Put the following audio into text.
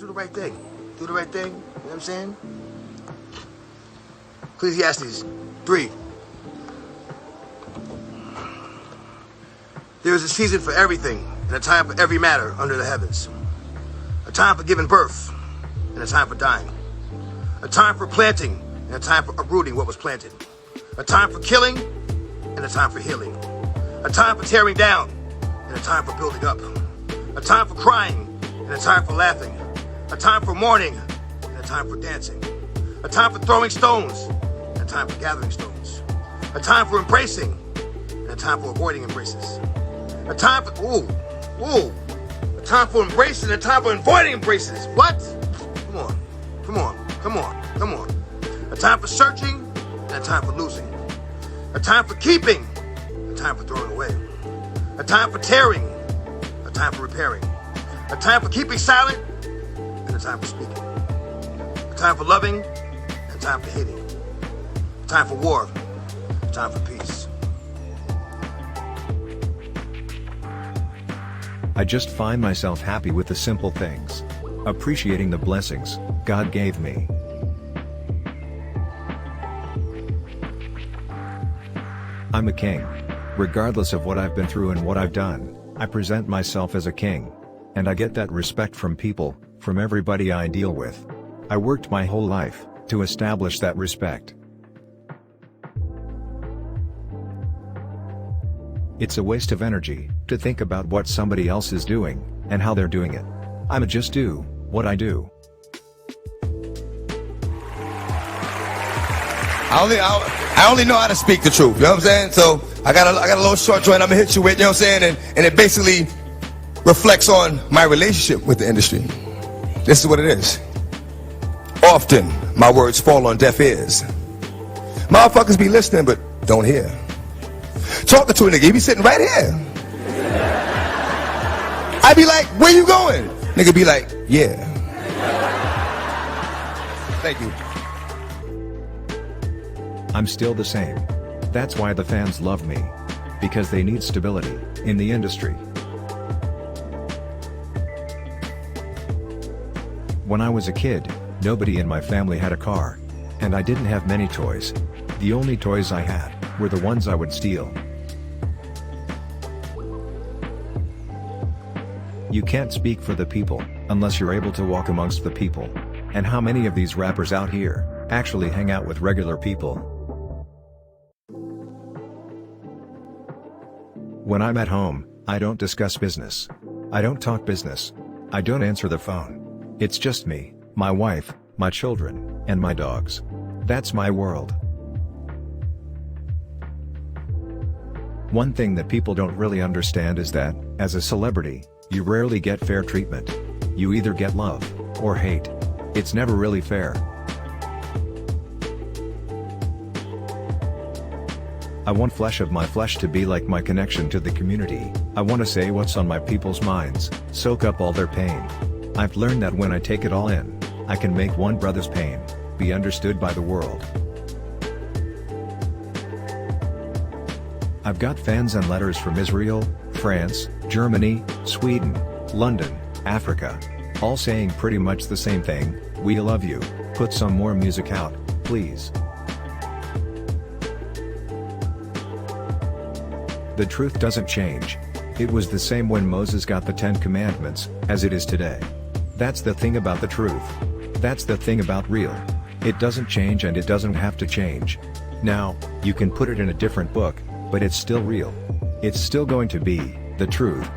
do the right thing. Do the right thing, you know what I'm saying? Ecclesiastes 3. There is a season for everything, and a time for every matter under the heavens. A time for giving birth, and a time for dying. A time for planting, and a time for uprooting what was planted. A time for killing, and a time for healing. A time for tearing down, and a time for building up. A time for crying, and a time for laughing. A time for mourning, and a time for dancing. A time for throwing stones, and a time for gathering stones. A time for embracing, and a time for avoiding embraces. A time for, a time for embracing, and a time for avoiding embraces. What? Come on. A time for searching, and a time for losing. A time for keeping, a time for throwing away. A time for tearing, a time for repairing. A time for keeping silent, and a time for speaking. A time for loving, and a time for hating. A time for war, a time for peace. I just find myself happy with the simple things. Appreciating the blessings God gave me. I'm a king. Regardless of what I've been through and what I've done, I present myself as a king. And I get that respect from people, from everybody I deal with. I worked my whole life to establish that respect. It's a waste of energy to think about what somebody else is doing and how they're doing it. I'ma just do what I do. I only know how to speak the truth, you know what I'm saying? So I got a little short joint I'm gonna hit you with, you know what I'm saying? And it basically reflects on my relationship with the industry. This is what it is. Often my words fall on deaf ears. Motherfuckers be listening but don't hear. Talking to a nigga, he be sitting right here. I be like, where you going? Nigga be like, yeah. Thank you. I'm still the same. That's why the fans love me. Because they need stability in the industry. When I was a kid, nobody in my family had a car. And I didn't have many toys. The only toys I had were the ones I would steal. You can't speak for the people unless you're able to walk amongst the people. And how many of these rappers out here actually hang out with regular people? When I'm at home, I don't discuss business. I don't talk business. I don't answer the phone. It's just me, my wife, my children, and my dogs. That's my world. One thing that people don't really understand is that, as a celebrity, you rarely get fair treatment. You either get love or hate. It's never really fair. I want flesh of my flesh to be like my connection to the community. I want to say what's on my people's minds, soak up all their pain. I've learned that when I take it all in, I can make one brother's pain be understood by the world. I've got fans and letters from Israel, France, Germany, Sweden, London, Africa, all saying pretty much the same thing: we love you, put some more music out, please. The truth doesn't change. It was the same when Moses got the 10 Commandments, as it is today. That's the thing about the truth. That's the thing about real. It doesn't change and it doesn't have to change. Now, you can put it in a different book, but it's still real. It's still going to be the truth,